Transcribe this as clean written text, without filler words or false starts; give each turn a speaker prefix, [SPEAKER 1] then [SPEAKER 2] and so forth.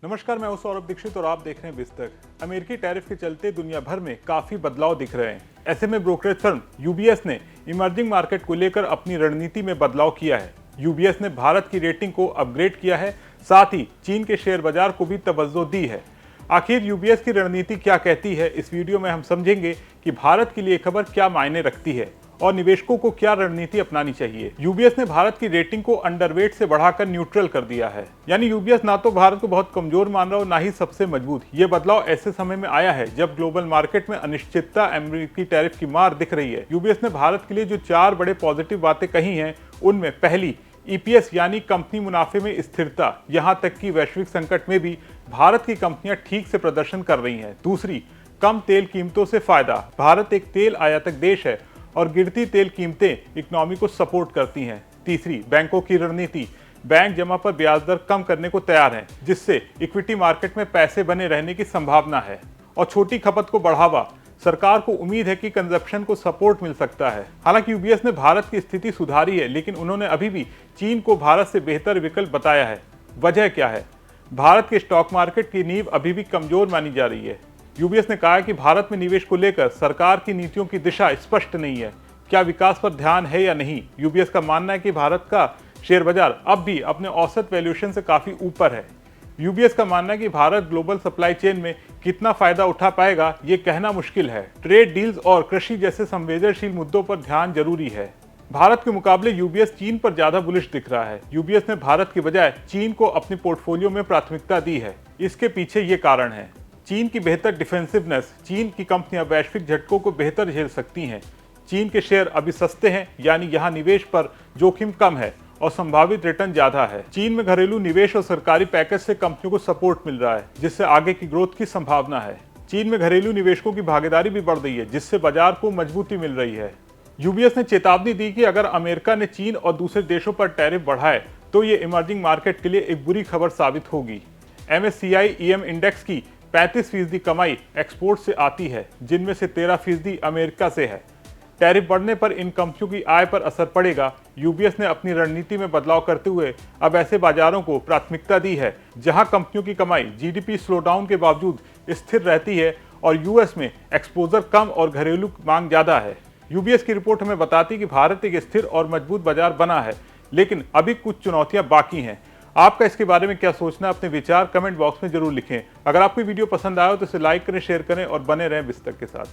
[SPEAKER 1] नमस्कार, मैं हूं सौरभ दीक्षित और आप देख रहे हैं बिस्तक। अमेरिकी टैरिफ के चलते दुनिया भर में काफी बदलाव दिख रहे हैं। ऐसे में ब्रोकरेज फर्म यूबीएस ने इमर्जिंग मार्केट को लेकर अपनी रणनीति में बदलाव किया है। यूबीएस ने भारत की रेटिंग को अपग्रेड किया है, साथ ही चीन के शेयर बाजार को भी तवज्जो दी है। आखिर यूबीएस की रणनीति क्या कहती है, इस वीडियो में हम समझेंगे कि भारत के लिए खबर क्या मायने रखती है और निवेशकों को क्या रणनीति अपनानी चाहिए। यूबीएस ने भारत की रेटिंग को अंडरवेट से बढ़ाकर न्यूट्रल कर दिया है, यानी यूबीएस ना तो भारत को बहुत कमजोर मान रहा हो, ना ही सबसे मजबूत। ये बदलाव ऐसे समय में आया है जब ग्लोबल मार्केट में अनिश्चितता, अमेरिकी टैरिफ की मार दिख रही है। यूबीएस ने भारत के लिए जो 4 बड़े पॉजिटिव बातें कही हैं, उनमें पहली, ईपीएस यानी कंपनी मुनाफे में स्थिरता। यहां तक कि वैश्विक संकट में भी भारत की कंपनियां ठीक से प्रदर्शन कर रही हैं। दूसरी, कम तेल कीमतों से फायदा। भारत एक तेल आयातक देश है और गिरती तेल कीमतें इकोनॉमी को सपोर्ट करती हैं। तीसरी, बैंकों की रणनीति। बैंक जमा पर ब्याज दर कम करने को तैयार हैं, जिससे इक्विटी मार्केट में पैसे बने रहने की संभावना है। और छोटी खपत को बढ़ावा। सरकार को उम्मीद है कि कंजप्शन को सपोर्ट मिल सकता है। हालांकि यूबीएस ने भारत की स्थिति सुधारी है, लेकिन उन्होंने अभी भी चीन को भारत से बेहतर विकल्प बताया है। वजह क्या है? भारत के स्टॉक मार्केट की नींव अभी भी कमजोर मानी जा रही है। यूबीएस ने कहा है कि भारत में निवेश को लेकर सरकार की नीतियों की दिशा स्पष्ट नहीं है। क्या विकास पर ध्यान है या नहीं? यूबीएस का मानना है कि भारत का शेयर बाजार अब भी अपने औसत वैल्यूएशन से काफी ऊपर है। यूबीएस का मानना है कि भारत ग्लोबल सप्लाई चेन में कितना फायदा उठा पाएगा, ये कहना मुश्किल है। ट्रेड डील्स और कृषि जैसे संवेदनशील मुद्दों पर ध्यान जरूरी है। भारत के मुकाबले यूबीएस चीन पर ज्यादा बुलिश दिख रहा है। यूबीएस ने भारत के बजाय चीन को अपने पोर्टफोलियो में प्राथमिकता दी है। इसके पीछे ये कारण है। चीन की बेहतर डिफेंसिवनेस। चीन की कंपनियां वैश्विक झटकों को बेहतर झेल सकती हैं। चीन के शेयर अभी सस्ते हैं, यानी यहाँ निवेश पर जोखिम कम है और संभावित रिटर्न ज्यादा है। चीन में घरेलू निवेश और सरकारी पैकेज से कंपनियों को सपोर्ट मिल रहा है, जिससे आगे की ग्रोथ की संभावना है। चीन में घरेलू निवेशकों की भागीदारी भी बढ़ रही है, जिससे बाजार को मजबूती मिल रही है। यूबीएस ने चेतावनी दी कि अगर अमेरिका ने चीन और दूसरे देशों पर टैरिफ बढ़ाए तो ये इमर्जिंग मार्केट के लिए एक बुरी खबर साबित होगी। एमएससीआई ईएम इंडेक्स की 35% कमाई एक्सपोर्ट से आती है, जिनमें से 13% अमेरिका से है। टैरिफ बढ़ने पर इन कंपनियों की आय पर असर पड़ेगा। यूबीएस ने अपनी रणनीति में बदलाव करते हुए अब ऐसे बाजारों को प्राथमिकता दी है जहां कंपनियों की कमाई जीडीपी स्लोडाउन के बावजूद स्थिर रहती है और यूएस में एक्सपोजर कम और घरेलू मांग ज्यादा है। यूबीएस की रिपोर्ट हमें बताती कि भारत एक स्थिर और मजबूत बाजार बना है, लेकिन अभी कुछ चुनौतियां बाकी हैं। आपका इसके बारे में क्या सोचना है? अपने विचार कमेंट बॉक्स में जरूर लिखें। अगर आपको वीडियो पसंद आया हो तो इसे लाइक करें, शेयर करें और बने रहें बिस्तक के साथ।